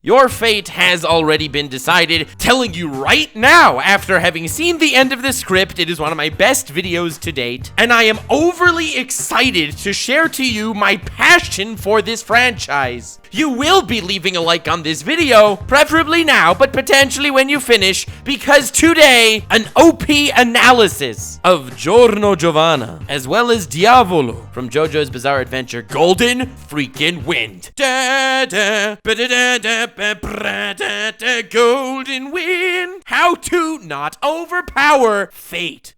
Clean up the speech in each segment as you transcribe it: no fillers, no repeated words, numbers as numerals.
Your fate has already been decided. Telling you right now, after having seen the end of the script, it is one of my best videos to date, and I am overly excited to share to you my passion for this franchise. You will be leaving a like on this video, preferably now, but potentially when you finish, because today, an OP analysis of Giorno Giovanna, as well as Diavolo from JoJo's Bizarre Adventure Golden freaking Wind. Golden Wind. How to not overpower fate.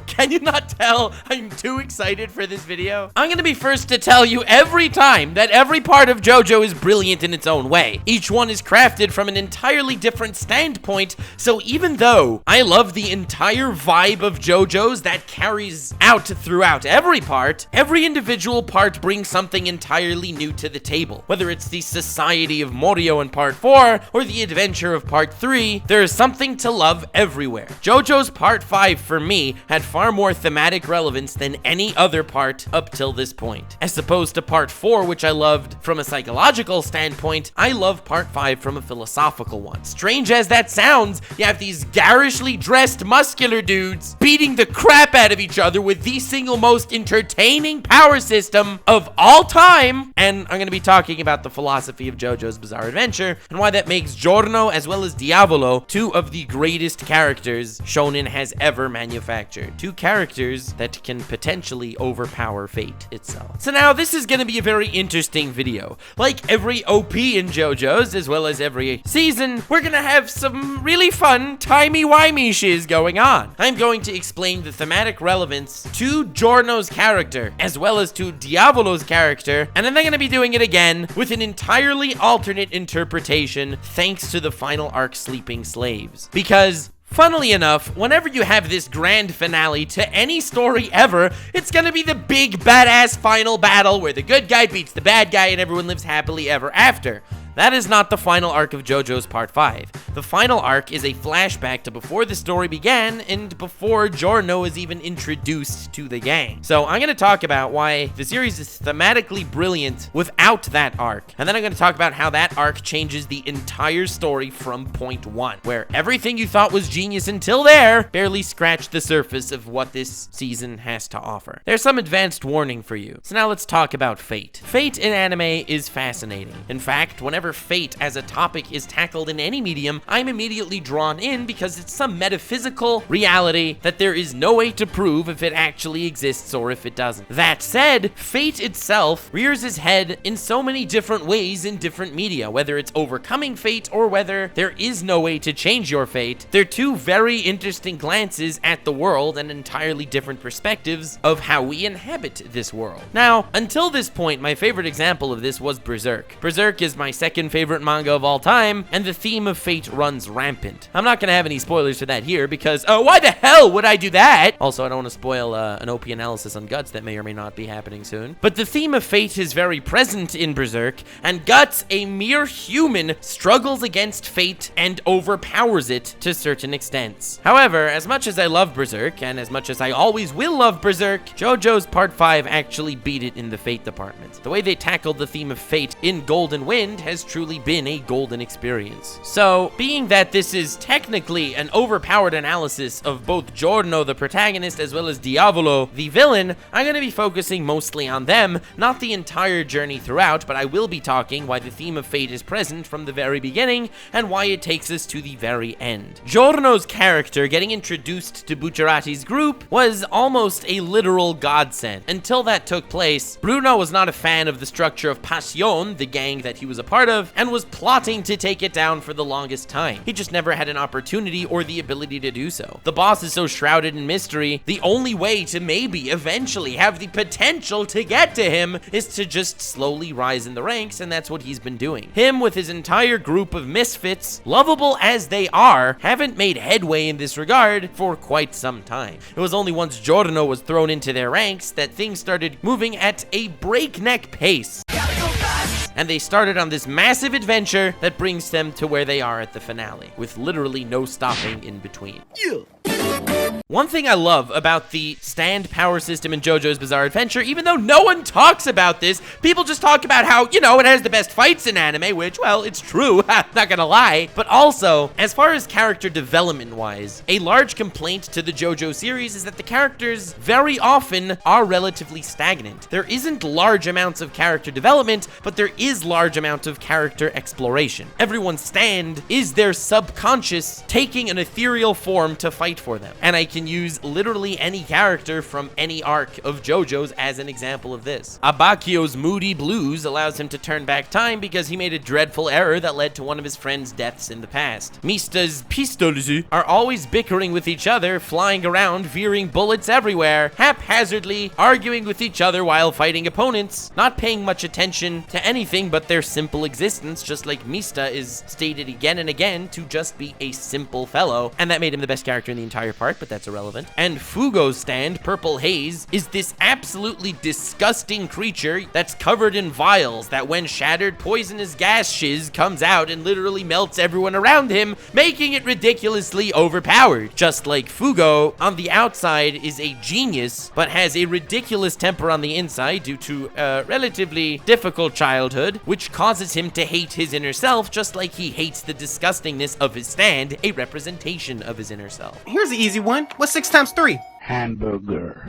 Can you not tell I'm too excited for this video? I'm gonna be first to tell you every time that every part of JoJo is brilliant in its own way. Each one is crafted from an entirely different standpoint, so even though I love the entire vibe of JoJo's that carries out throughout every part, every individual part brings something entirely new to the table. Whether it's the Society of Morio in Part 4 or the Adventure of Part 3, there is something to love everywhere. JoJo's Part 5 for me had far more thematic relevance than any other part up till this point. As opposed to Part 4, which I loved from a psychological standpoint, I love Part 5 from a philosophical one. Strange as that sounds, you have these garishly dressed muscular dudes beating the crap out of each other with the single most entertaining power system of all time, and I'm going to be talking about the philosophy of JoJo's Bizarre Adventure and why that makes Giorno as well as Diavolo two of the greatest characters Shonen has ever manufactured. Two characters that can potentially overpower fate itself. So now this is going to be a very interesting video. Like every OP in JoJo's, as well as every season, we're going to have some really fun timey-wimey shiz going on. I'm going to explain the thematic relevance to Giorno's character, as well as to Diavolo's character, and then they're going to be doing it again with an entirely alternate interpretation thanks to the final arc Sleeping Slaves. Because funnily enough, whenever you have this grand finale to any story ever, it's gonna be the big badass final battle where the good guy beats the bad guy and everyone lives happily ever after. That is not the final arc of JoJo's Part 5. The final arc is a flashback to before the story began and before Giorno is even introduced to the gang. So I'm going to talk about why the series is thematically brilliant without that arc. And then I'm going to talk about how that arc changes the entire story from point one, where everything you thought was genius until there barely scratched the surface of what this season has to offer. There's some advanced warning for you. So now let's talk about fate. Fate in anime is fascinating. In fact, whenever fate as a topic is tackled in any medium, I'm immediately drawn in because it's some metaphysical reality that there is no way to prove if it actually exists or if it doesn't. That said, fate itself rears its head in so many different ways in different media, whether it's overcoming fate or whether there is no way to change your fate. They're two very interesting glances at the world and entirely different perspectives of how we inhabit this world. Now, until this point, my favorite example of this was Berserk. Berserk is my second favorite manga of all time, and the theme of fate runs rampant. I'm not gonna have any spoilers for that here because, oh, why the hell would I do that? Also, I don't want to spoil an OP analysis on Guts that may or may not be happening soon. But the theme of fate is very present in Berserk, and Guts, a mere human, struggles against fate and overpowers it to certain extents. However, as much as I love Berserk, and as much as I always will love Berserk, JoJo's Part 5 actually beat it in the fate department. The way they tackled the theme of fate in Golden Wind has truly been a golden experience. So, being that this is technically an overpowered analysis of both Giorno, the protagonist, as well as Diavolo, the villain, I'm going to be focusing mostly on them, not the entire journey throughout, but I will be talking why the theme of fate is present from the very beginning and why it takes us to the very end. Giorno's character getting introduced to Bucciarati's group was almost a literal godsend. Until that took place, Bruno was not a fan of the structure of Passion, the gang that he was a part of, and was plotting to take it down for the longest time. He just never had an opportunity or the ability to do so. The boss is so shrouded in mystery, the only way to maybe eventually have the potential to get to him is to just slowly rise in the ranks, and that's what he's been doing. Him with his entire group of misfits, lovable as they are, haven't made headway in this regard for quite some time. It was only once Giorno was thrown into their ranks that things started moving at a breakneck pace. And they started on this massive adventure that brings them to where they are at the finale, with literally no stopping in between. Yeah. One thing I love about the stand power system in JoJo's Bizarre Adventure, even though no one talks about this, people just talk about how, you know, it has the best fights in anime, which, well, it's true, not gonna lie. But also, as far as character development-wise, a large complaint to the JoJo series is that the characters very often are relatively stagnant. There isn't large amounts of character development, but there is large amount of character exploration. Everyone's stand is their subconscious taking an ethereal form to fight for them. And I can use literally any character from any arc of JoJo's as an example of this. Abakio's moody blues allows him to turn back time because he made a dreadful error that led to one of his friend's deaths in the past. Mista's pistols are always bickering with each other, flying around, veering bullets everywhere, haphazardly arguing with each other while fighting opponents, not paying much attention to anything but their simple existence, just like Mista is stated again and again to just be a simple fellow, and that made him the best character in the entire part, but that's irrelevant. And Fugo's stand, Purple Haze, is this absolutely disgusting creature that's covered in vials that when shattered, poisonous gas shiz comes out and literally melts everyone around him, making it ridiculously overpowered. Just like Fugo, on the outside is a genius, but has a ridiculous temper on the inside due to a relatively difficult childhood, which causes him to hate his inner self, just like he hates the disgustingness of his stand, a representation of his inner self. Here's an easy one. What's 6 times 3? Hamburger.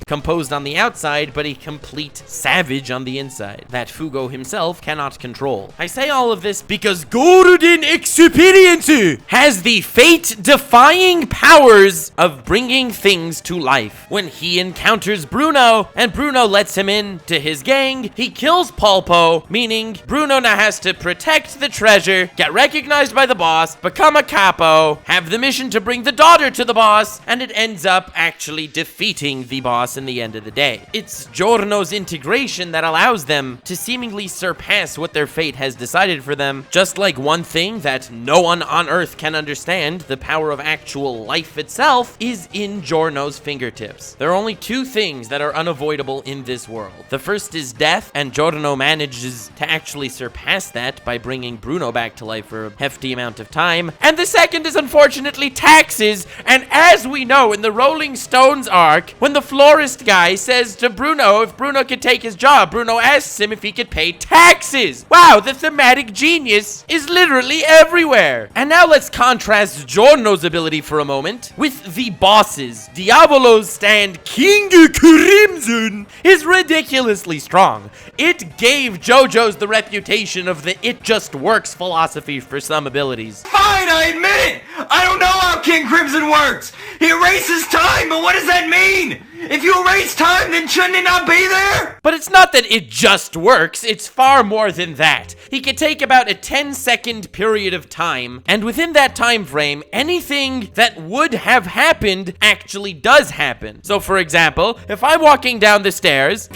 Composed on the outside, but a complete savage on the inside that Fugo himself cannot control. I say all of this because Golden Experience has the fate-defying powers of bringing things to life. When he encounters Bruno, and Bruno lets him in to his gang, he kills Pulpo, meaning Bruno now has to protect the treasure, get recognized by the boss, become a capo, have the mission to bring the daughter to the boss, and it ends up actually defeating the boss in the end of the day. It's Giorno's integration that allows them to seemingly surpass what their fate has decided for them. Just like one thing that no one on Earth can understand, the power of actual life itself, is in Giorno's fingertips. There are only two things that are unavoidable in this world. The first is death, and Giorno manages to actually surpass that by bringing Bruno back to life for a hefty amount of time. And the second is unfortunately taxes, and as we know in the Rolling Stones arc, when the florist guy says to Bruno if Bruno could take his job, Bruno asks him if he could pay taxes. Wow, the thematic genius is literally everywhere. And now let's contrast Giorno's ability for a moment with the bosses. Diavolo's stand, King Crimson, is ridiculously strong. It gave JoJo's the reputation of the it just works philosophy for some abilities. Fine, I admit it! I don't know how King Crimson works! He erases time, but what does that mean? If you erase time, then shouldn't it not be there? But it's not that it just works, it's far more than that. He can take about a 10-second period of time, and within that time frame, anything that would have happened actually does happen. So for example, if I'm walking down the stairs,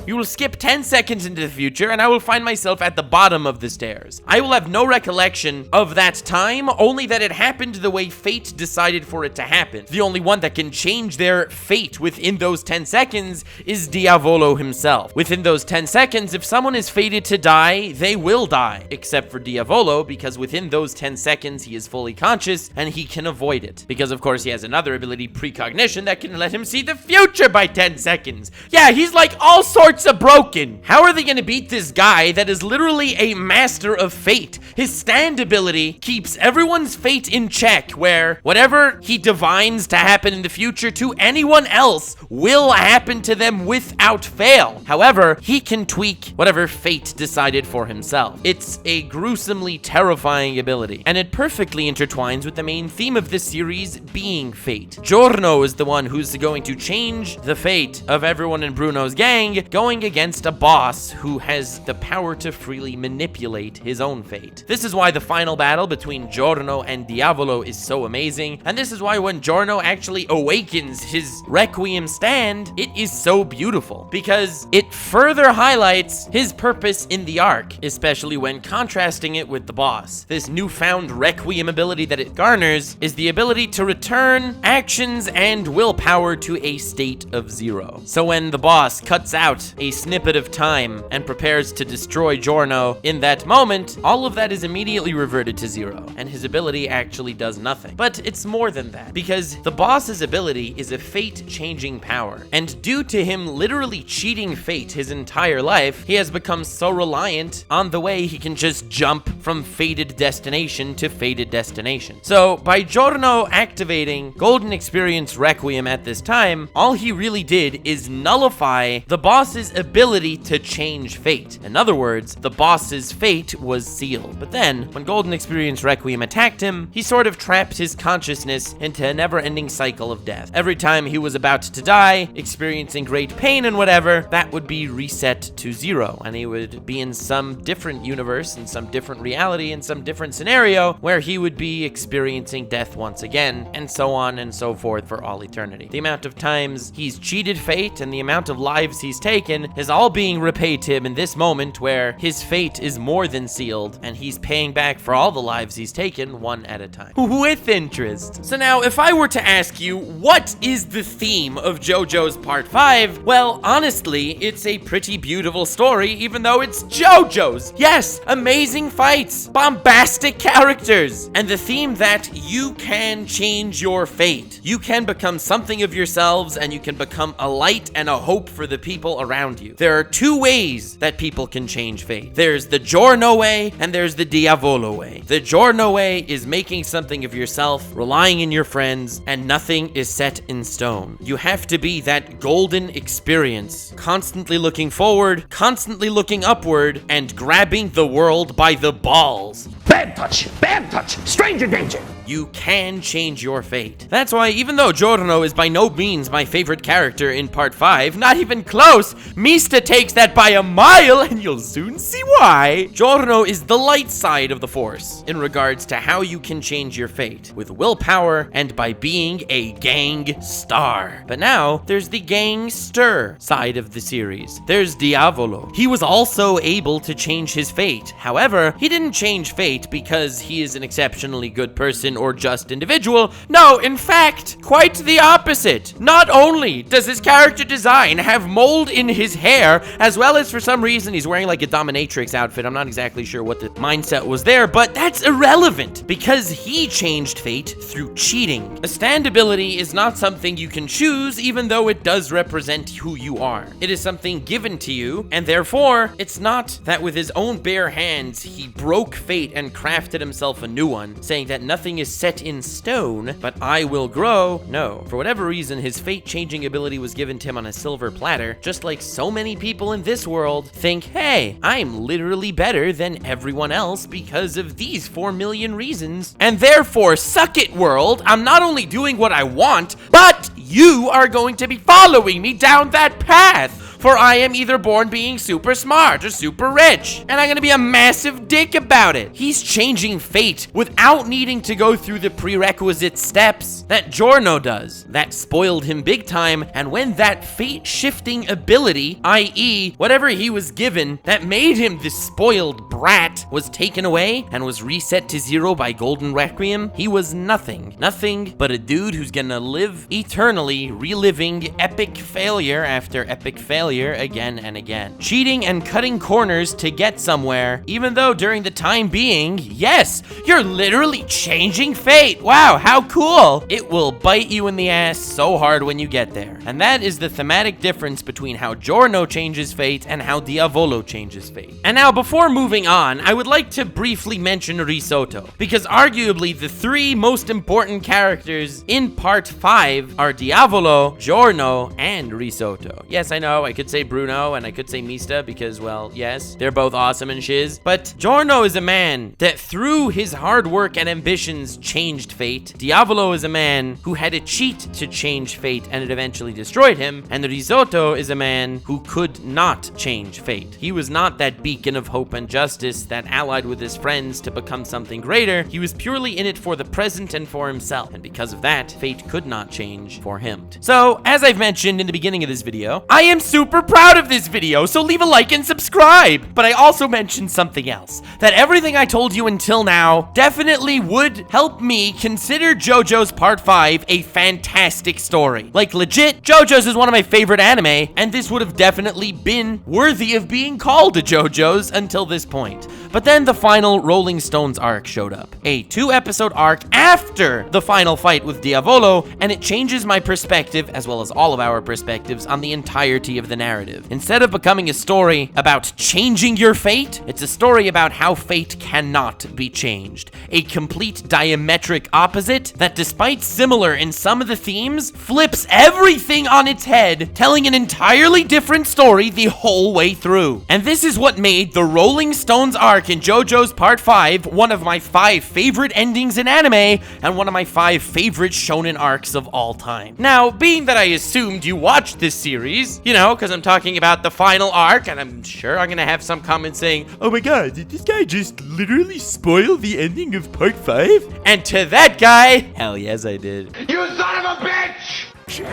you will skip 10 seconds into the future, and I will find myself at the bottom of the stairs. I will have no recollection of that time, only that it happened the way fate decided for it to happen. The only one that can change their fate within those 10 seconds is Diavolo himself. Within those 10 seconds, if someone is fated to die, they will die. Except for Diavolo, because within those 10 seconds, he is fully conscious, and he can avoid it. Because, of course, he has another ability, Precognition, that can let him see the future by 10 seconds. Yeah, he's like all sorts of broken. How are they gonna beat this guy that is literally a master of fate? His stand ability keeps everyone's fate in check, where whatever he divines to happen in the future to anyone else will happen to them without fail. However, he can tweak whatever fate decided for himself. It's a gruesomely terrifying ability, and it perfectly intertwines with the main theme of this series being fate. Giorno is the one who's going to change the fate of everyone in Bruno's gang, going going against a boss who has the power to freely manipulate his own fate. This is why the final battle between Giorno and Diavolo is so amazing, and this is why when Giorno actually awakens his Requiem stand, it is so beautiful, because it further highlights his purpose in the arc, especially when contrasting it with the boss. This newfound Requiem ability that it garners is the ability to return actions and willpower to a state of zero. So when the boss cuts out a snippet of time and prepares to destroy Giorno in that moment, all of that is immediately reverted to zero, and his ability actually does nothing. But it's more than that, because the boss's ability is a fate-changing power, and due to him literally cheating fate his entire life, he has become so reliant on the way he can just jump from fated destination to fated destination. So by Giorno activating Golden Experience Requiem at this time, all he really did is nullify the boss's ability to change fate. In other words, the boss's fate was sealed. But then, when Golden Experience Requiem attacked him, he sort of trapped his consciousness into a never-ending cycle of death. Every time he was about to die, experiencing great pain and whatever, that would be reset to zero, and he would be in some different universe, in some different reality, in some different scenario, where he would be experiencing death once again, and so on and so forth for all eternity. The amount of times he's cheated fate and the amount of lives he's taken is all being repaid to him in this moment where his fate is more than sealed, and he's paying back for all the lives he's taken one at a time. With interest. So now, if I were to ask you, what is the theme of JoJo's Part 5? Well, honestly, it's a pretty beautiful story, even though it's JoJo's. Yes, amazing fights, bombastic characters, and the theme that you can change your fate. You can become something of yourselves, and you can become a light and a hope for the people around you. There are two ways that people can change fate. There's the Giorno way, and there's the Diavolo way. The Giorno way is making something of yourself, relying in your friends, and nothing is set in stone. You have to be that golden experience, constantly looking forward, constantly looking upward, and grabbing the world by the balls. Bad touch, stranger danger. You can change your fate. That's why, even though Giorno is by no means my favorite character in Part 5, not even close, Mista takes that by a mile, and you'll soon see why. Giorno is the light side of the Force in regards to how you can change your fate, with willpower and by being a gang star. But now, there's the gangster side of the series. There's Diavolo. He was also able to change his fate. However, he didn't change fate because he is an exceptionally good person or just individual. No, in fact, quite the opposite. Not only does his character design have mold in his hair, as well as for some reason he's wearing like a dominatrix outfit. I'm not exactly sure what the mindset was there, but that's irrelevant because he changed fate through cheating. A stand ability is not something you can choose, even though it does represent who you are. It is something given to you, and therefore, it's not that with his own bare hands he broke fate and crafted himself a new one, saying that nothing is set in stone, but I will grow. No. For whatever reason, his fate-changing ability was given to him on a silver platter, just like so many people in this world think, hey, I'm literally better than everyone else because of these 4 million reasons, and therefore, suck it, world. I'm not only doing what I want, but you are going to be following me down that path. For I am either born being super smart or super rich, and I'm gonna be a massive dick about it. He's changing fate without needing to go through the prerequisite steps that Giorno does. That spoiled him big time, and when that fate-shifting ability, i.e. whatever he was given that made him this spoiled brat, was taken away and was reset to zero by Golden Requiem, he was nothing. Nothing but a dude who's gonna live eternally reliving epic failure after epic failure again and again. Cheating and cutting corners to get somewhere, even though during the time being, yes, you're literally changing fate. Wow, how cool. It will bite you in the ass so hard when you get there. And that is the thematic difference between how Giorno changes fate and how Diavolo changes fate. And now, before moving on, I would like to briefly mention Risotto, because arguably the three most important characters in part 5 are Diavolo, Giorno, and Risotto. Yes, I know, I could say Bruno and I could say Mista because, well, yes, they're both awesome and shiz, but Giorno is a man that through his hard work and ambitions changed fate. Diavolo is a man who had to cheat to change fate and it eventually destroyed him, and Risotto is a man who could not change fate. He was not that beacon of hope and justice that allied with his friends to become something greater. He was purely in it for the present and for himself, and because of that, fate could not change for him. So, as I've mentioned in the beginning of this video, I am super proud of this video, so leave a like and subscribe! But I also mentioned something else, that everything I told you until now definitely would help me consider JoJo's Part 5 a fantastic story. Like, legit, JoJo's is one of my favorite anime, and this would have definitely been worthy of being called a JoJo's until this point. But then the final Rolling Stones arc showed up. A 2-episode arc after the final fight with Diavolo, and it changes my perspective, as well as all of our perspectives, on the entirety of the narrative. Instead of becoming a story about changing your fate, it's a story about how fate cannot be changed. A complete diametric opposite that, despite similar in some of the themes, flips everything on its head, telling an entirely different story the whole way through. And this is what made the Rolling Stones arc in JoJo's Part 5 one of my 5 favorite endings in anime, and one of my 5 favorite shonen arcs of all time. Now, being that I assumed you watched this series, you know, because I'm talking about the final arc, and I'm sure I'm gonna have some comments saying, oh my god, did this guy just literally spoil the ending of Part 5? And to that guy, hell yes I did. You son of a bitch! 聞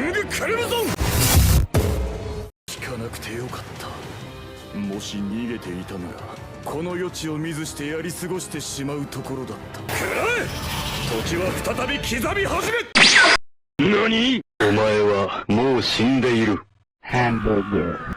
かなくてよかった。もし逃げていたならこの余地を見ずしてやり過ごしてしまうところだった。くらえ！時は再び刻み始め。何？お前はもう死んでいる。Hamburger.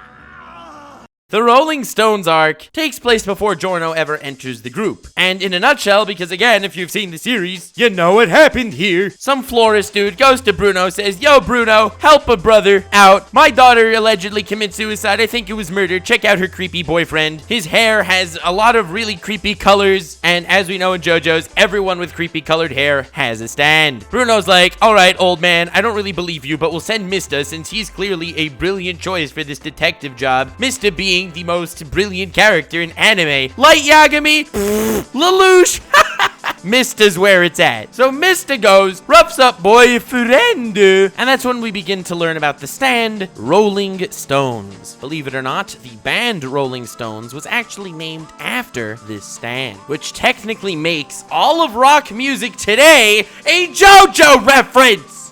The Rolling Stones arc takes place before Giorno ever enters the group. And in a nutshell, because again, if you've seen the series, you know what happened here. Some florist dude goes to Bruno, says, yo Bruno, help a brother out. My daughter allegedly commits suicide. I think it was murder. Check out her creepy boyfriend. His hair has a lot of really creepy colors. And as we know in JoJo's, everyone with creepy colored hair has a stand. Bruno's like, all right, old man, I don't really believe you, but we'll send Mista since he's clearly a brilliant choice for this detective job. Mista being the most brilliant character in anime. Light Yagami, Lelouch, Mista's where it's at. So Mista goes, roughs up boyfriend, and that's when we begin to learn about the stand, Rolling Stones. Believe it or not, the band Rolling Stones was actually named after this stand, which technically makes all of rock music today a JoJo reference.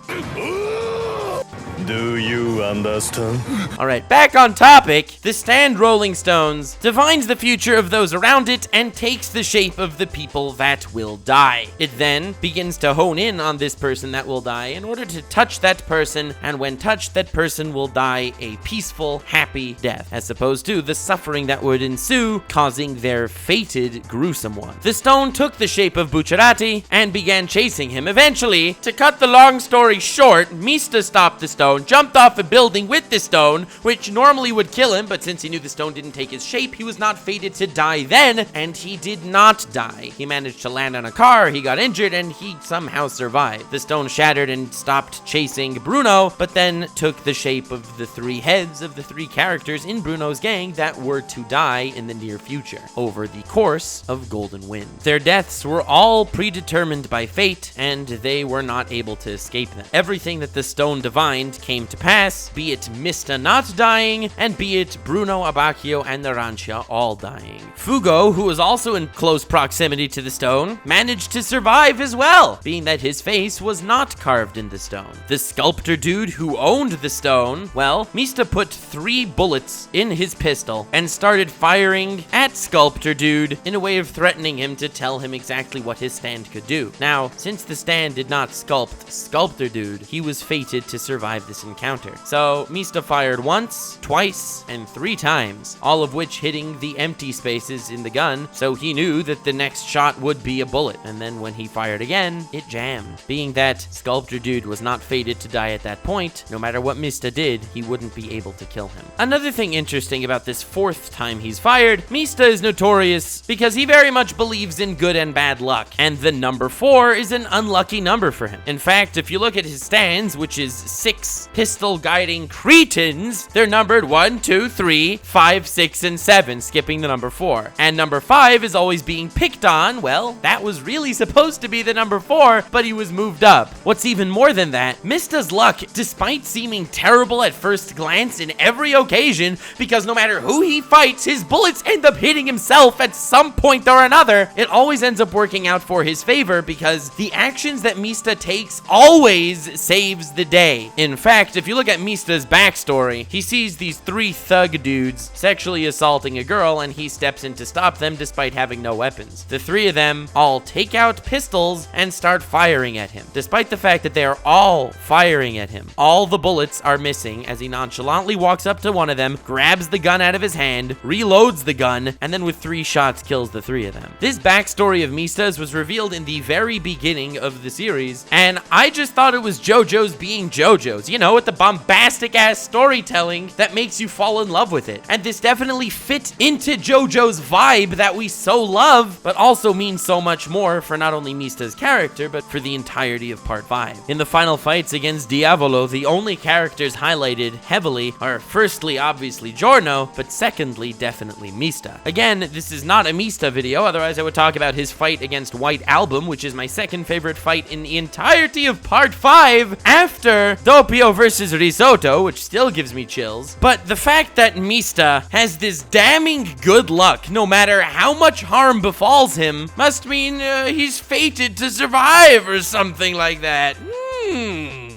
Do you understand? Alright, back on topic, the stand Rolling Stones defines the future of those around it and takes the shape of the people that will die. It then begins to hone in on this person that will die in order to touch that person, and when touched, that person will die a peaceful, happy death, as opposed to the suffering that would ensue, causing their fated, gruesome one. The stone took the shape of Bucciarati and began chasing him. Eventually, to cut the long story short, Mista stopped the stone, jumped off a building with the stone, which normally would kill him, but since he knew the stone didn't take his shape, he was not fated to die then, and he did not die. He managed to land on a car, he got injured, and he somehow survived. The stone shattered and stopped chasing Bruno, but then took the shape of the 3 heads of the 3 characters in Bruno's gang that were to die in the near future, over the course of Golden Wind. Their deaths were all predetermined by fate, and they were not able to escape them. Everything that the stone divined came to pass, be it Mista not dying, and be it Bruno, Abbacchio, and Narancia all dying. Fugo, who was also in close proximity to the stone, managed to survive as well, being that his face was not carved in the stone. The sculptor dude who owned the stone, well, Mista put 3 bullets in his pistol and started firing at sculptor dude in a way of threatening him to tell him exactly what his stand could do. Now, since the stand did not sculpt sculptor dude, he was fated to survive this encounter. So Mista fired once, twice, and 3 times, all of which hitting the empty spaces in the gun, so he knew that the next shot would be a bullet. And then when he fired again, it jammed. Being that Sculptor Dude was not fated to die at that point, no matter what Mista did, he wouldn't be able to kill him. Another thing interesting about this 4th time he's fired, Mista is notorious because he very much believes in good and bad luck, and the number 4 is an unlucky number for him. In fact, if you look at his stands, which is 6 pistol guiding cretins, they're numbered 1, 2, 3, 5, 6, and 7, skipping the number 4. And number 5 is always being picked on. Well, that was really supposed to be the number 4, but he was moved up. What's even more than that, Mista's luck, despite seeming terrible at first glance in every occasion, because no matter who he fights, his bullets end up hitting himself at some point or another, it always ends up working out for his favor because the actions that Mista takes always saves the day. In fact, if you look at Mista's backstory, he sees these 3 thug dudes sexually assaulting a girl and he steps in to stop them despite having no weapons. The 3 of them all take out pistols and start firing at him. Despite the fact that they are all firing at him, all the bullets are missing as he nonchalantly walks up to one of them, grabs the gun out of his hand, reloads the gun, and then with 3 shots kills the 3 of them. This backstory of Mista's was revealed in the very beginning of the series, and I just thought it was JoJo's being JoJo's, you know, with the bombastic ass storytelling that makes you fall in love with it. And this definitely fit into JoJo's vibe that we so love, but also means so much more for not only Mista's character, but for the entirety of part 5. In the final fights against Diavolo, the only characters highlighted heavily are firstly, obviously, Giorno, but secondly, definitely Mista. Again, this is not a Mista video, otherwise I would talk about his fight against White Album, which is my second favorite fight in the entirety of part 5, after Doppio versus Risotto, which still gives me chills. But the fact that Mista has this damning good luck, no matter how much harm befalls him, must mean he's fated to survive or something like that.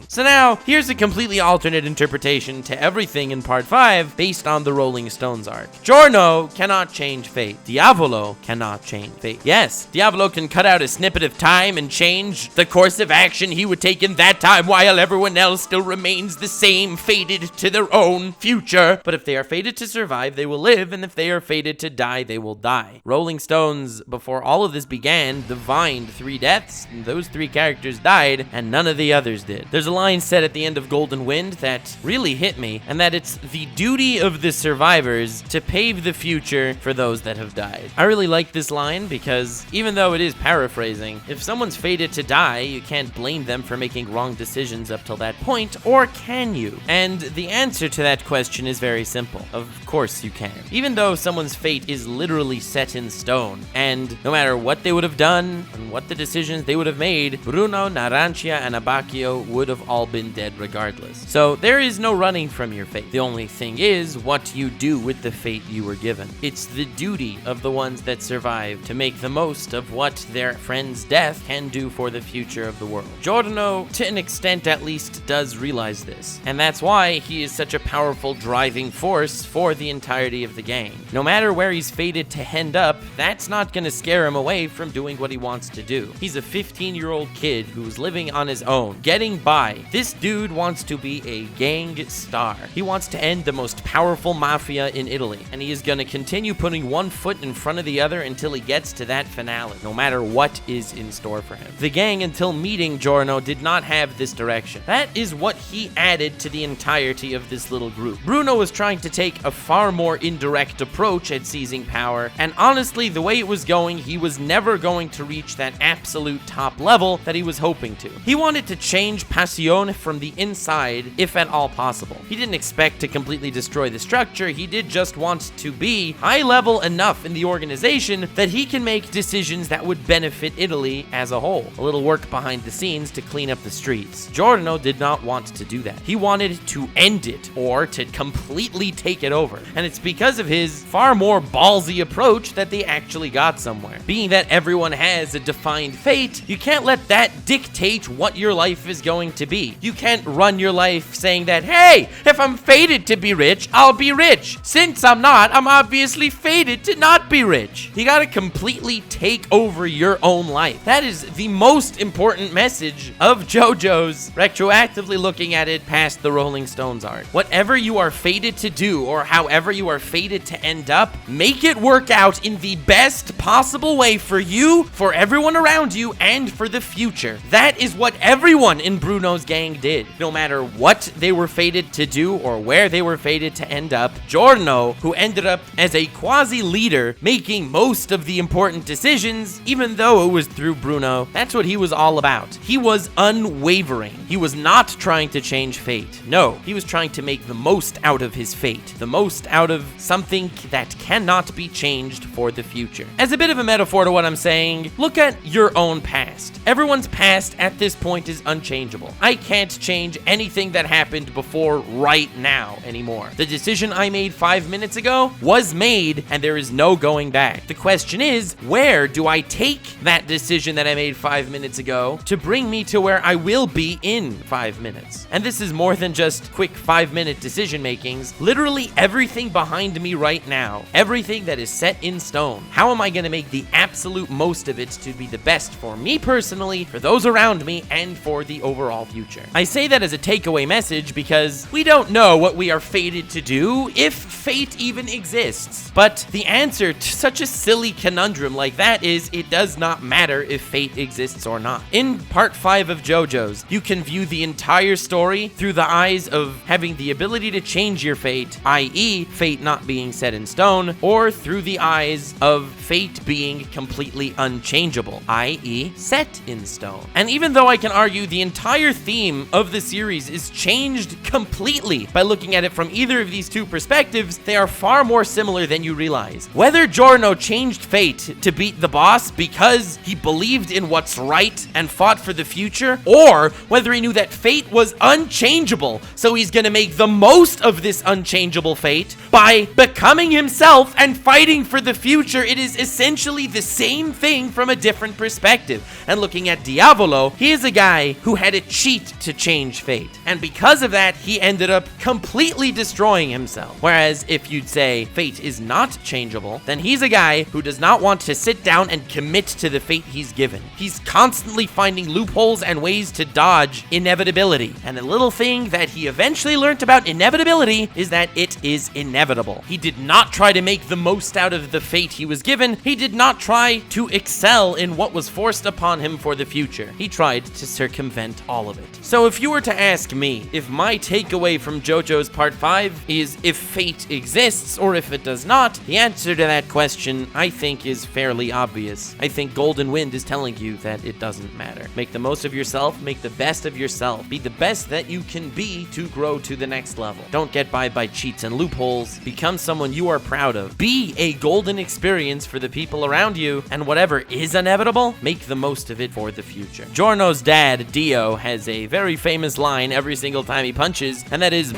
So now, here's a completely alternate interpretation to everything in part 5 based on the Rolling Stones arc. Giorno cannot change fate. Diavolo cannot change fate. Yes, Diavolo can cut out a snippet of time and change the course of action he would take in that time while everyone else still remains the same, fated to their own future. But if they are fated to survive, they will live, and if they are fated to die, they will die. Rolling Stones, before all of this began, divined 3 deaths, and those 3 characters died, and none of the others did. There's a line said at the end of Golden Wind that really hit me, and that it's the duty of the survivors to pave the future for those that have died. I really like this line because even though it is paraphrasing, if someone's fated to die, you can't blame them for making wrong decisions up till that point, or can you? And the answer to that question is very simple. Of course you can. Even though someone's fate is literally set in stone, and no matter what they would have done and what the decisions they would have made, Bruno, Narancia, and Abacchio would have all been dead regardless. So there is no running from your fate. The only thing is what you do with the fate you were given. It's the duty of the ones that survive to make the most of what their friend's death can do for the future of the world. Giorno, to an extent at least, does realize this, and that's why he is such a powerful driving force for the entirety of the gang. No matter where he's fated to end up, that's not gonna scare him away from doing what he wants to do. He's a 15-year-old kid who's living on his own, getting by. This dude wants to be a gang star. He wants to end the most powerful mafia in Italy, and he is going to continue putting one foot in front of the other until he gets to that finale, no matter what is in store for him. The gang, until meeting Giorno, did not have this direction. That is what he added to the entirety of this little group. Bruno was trying to take a far more indirect approach at seizing power, and honestly, the way it was going, he was never going to reach that absolute top level that he was hoping to. He wanted to change Passione from the inside, if at all possible. He didn't expect to completely destroy the structure, he did just want to be high level enough in the organization that he can make decisions that would benefit Italy as a whole. A little work behind the scenes to clean up the streets. Giorno did not want to do that. He wanted to end it, or to completely take it over. And it's because of his far more ballsy approach that they actually got somewhere. Being that everyone has a defined fate, you can't let that dictate what your life is going to be. You can't run your life saying that, hey, if I'm fated to be rich, I'll be rich. Since I'm not, I'm obviously fated to not not be rich. You gotta completely take over your own life. That is the most important message of JoJo's, retroactively looking at it past the Rolling Stones art. Whatever you are fated to do, or however you are fated to end up, make it work out in the best possible way for you, for everyone around you, and for the future. That is what everyone in Bruno's gang did. No matter what they were fated to do or where they were fated to end up, Giorno, who ended up as a quasi-leader, making most of the important decisions, even though it was through Bruno, that's what he was all about. He was unwavering. He was not trying to change fate. No, he was trying to make the most out of his fate, the most out of something that cannot be changed for the future. As a bit of a metaphor to what I'm saying, look at your own past. Everyone's past at this point is unchangeable. I can't change anything that happened before right now anymore. The decision I made 5 minutes ago was made, and there is no going back. The question is, where do I take that decision that I made 5 minutes ago to bring me to where I will be in 5 minutes? And this is more than just quick 5-minute decision makings. Literally everything behind me right now, everything that is set in stone. How am I going to make the absolute most of it to be the best for me personally, for those around me, and for the overall future? I say that as a takeaway message because we don't know what we are fated to do, if fate even exists. But the answer to such a silly conundrum like that is, it does not matter if fate exists or not. In part 5 of JoJo's, you can view the entire story through the eyes of having the ability to change your fate, i.e. fate not being set in stone, or through the eyes of fate being completely unchangeable, i.e. set in stone. And even though I can argue the entire theme of the series is changed completely by looking at it from either of these two perspectives, they are far more similar than you realize. Whether Giorno changed fate to beat the boss because he believed in what's right and fought for the future, or whether he knew that fate was unchangeable, so he's gonna make the most of this unchangeable fate by becoming himself and fighting for the future, it is essentially the same thing from a different perspective. And looking at Diavolo, he is a guy who had to cheat to change fate, and because of that, he ended up completely destroying himself. Whereas if you'd say fate is not changeable, then he's a guy who does not want to sit down and commit to the fate he's given. He's constantly finding loopholes and ways to dodge inevitability. And the little thing that he eventually learned about inevitability is that it is inevitable. He did not try to make the most out of the fate he was given. He did not try to excel in what was forced upon him for the future. He tried to circumvent all of it. So if you were to ask me if my takeaway from JoJo's Part 5 is if fate exists or if it does not, the answer to that question, I think, is fairly obvious. I think Golden Wind is telling you that it doesn't matter. Make the most of yourself, make the best of yourself, be the best that you can be to grow to the next level. Don't get by cheats and loopholes. Become someone you are proud of. Be a golden experience for the people around you, and whatever is inevitable, make the most of it for the future. Giorno's dad, Dio, has a very famous line every single time he punches, and that is,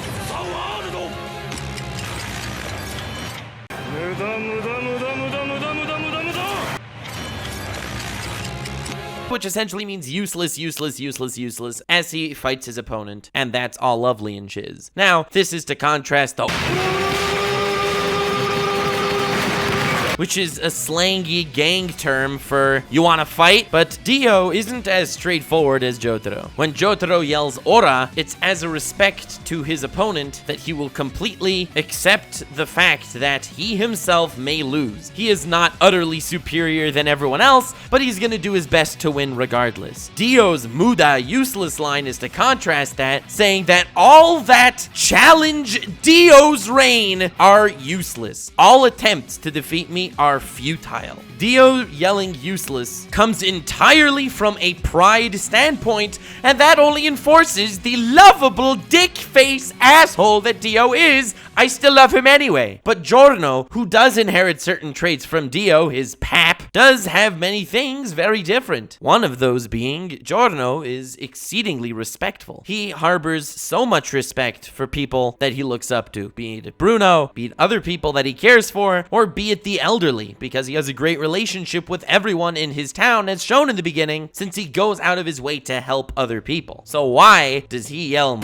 which essentially means useless, useless, useless, useless, as he fights his opponent, and that's all lovely and shiz. Now, this is to contrast the which is a slangy gang term for you wanna fight, but Dio isn't as straightforward as Jotaro. When Jotaro yells Ora, it's as a respect to his opponent that he will completely accept the fact that he himself may lose. He is not utterly superior than everyone else, but he's gonna do his best to win regardless. Dio's Muda useless line is to contrast that, saying that all that challenge Dio's reign are useless. All attempts to defeat me are futile. Dio yelling useless comes entirely from a pride standpoint, and that only enforces the lovable dick face asshole that Dio is. I still love him anyway. But Giorno, who does inherit certain traits from Dio, his pap, does have many things very different. One of those being, Giorno is exceedingly respectful. He harbors so much respect for people that he looks up to, be it Bruno, be it other people that he cares for, or be it the elderly, because he has a great relationship with everyone in his town, as shown in the beginning, since he goes out of his way to help other people. So why does he yell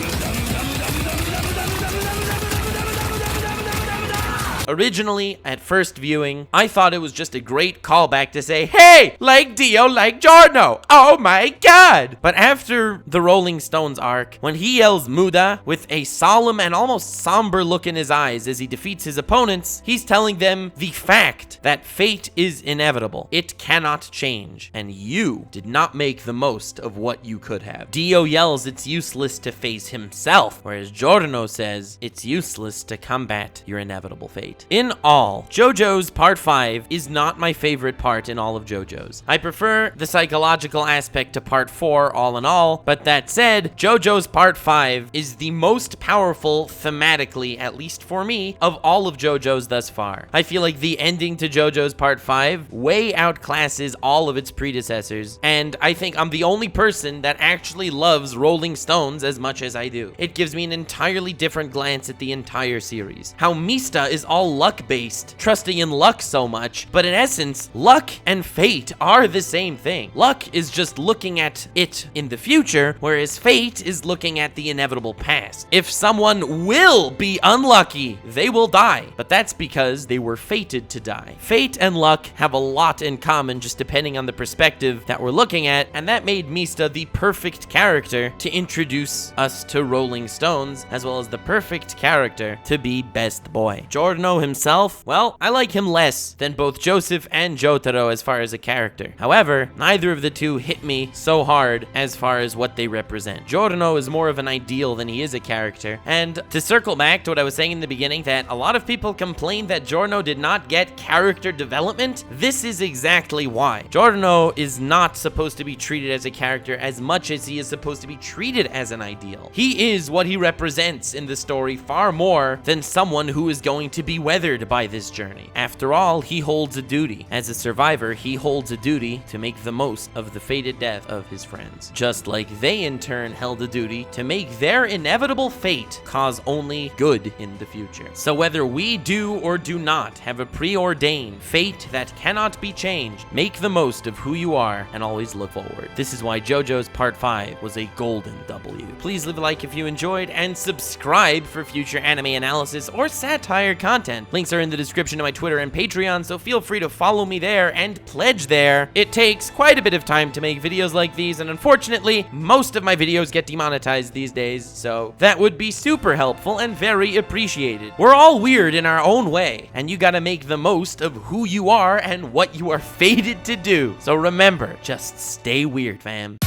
Originally, at first viewing, I thought it was just a great callback to say, hey, like Dio, like Giorno. Oh my god. But after the Rolling Stones arc, when he yells Muda with a solemn and almost somber look in his eyes as he defeats his opponents, he's telling them the fact that fate is inevitable. It cannot change, and you did not make the most of what you could have. Dio yells it's useless to face himself, whereas Giorno says it's useless to combat your inevitable fate. In all, JoJo's Part 5 is not my favorite part in all of JoJo's. I prefer the psychological aspect to Part 4 all in all, but that said, JoJo's Part 5 is the most powerful thematically, at least for me, of all of JoJo's thus far. I feel like the ending to JoJo's Part 5 way outclasses all of its predecessors, and I think I'm the only person that actually loves Rolling Stones as much as I do. It gives me an entirely different glance at the entire series. How Mista is all luck-based, trusting in luck so much, but in essence, luck and fate are the same thing. Luck is just looking at it in the future, whereas fate is looking at the inevitable past. If someone will be unlucky, they will die, but that's because they were fated to die. Fate and luck have a lot in common, just depending on the perspective that we're looking at, and that made Mista the perfect character to introduce us to Rolling Stones, as well as the perfect character to be best boy. Giorno himself, well, I like him less than both Joseph and Jotaro as far as a character. However, neither of the two hit me so hard as far as what they represent. Giorno is more of an ideal than he is a character, and to circle back to what I was saying in the beginning, that a lot of people complain that Giorno did not get character development, this is exactly why. Giorno is not supposed to be treated as a character as much as he is supposed to be treated as an ideal. He is what he represents in the story far more than someone who is going to be weathered by this journey. After all, he holds a duty. As a survivor, he holds a duty to make the most of the fated death of his friends, just like they in turn held a duty to make their inevitable fate cause only good in the future. So whether we do or do not have a preordained fate that cannot be changed, make the most of who you are and always look forward. This is why JoJo's Part 5 was a golden W. Please leave a like if you enjoyed and subscribe for future anime analysis or satire content. Links are in the description to my Twitter and Patreon, so feel free to follow me there and pledge there. It takes quite a bit of time to make videos like these, and unfortunately, most of my videos get demonetized these days, so that would be super helpful and very appreciated. We're all weird in our own way, and you gotta make the most of who you are and what you are fated to do. So remember, just stay weird, fam.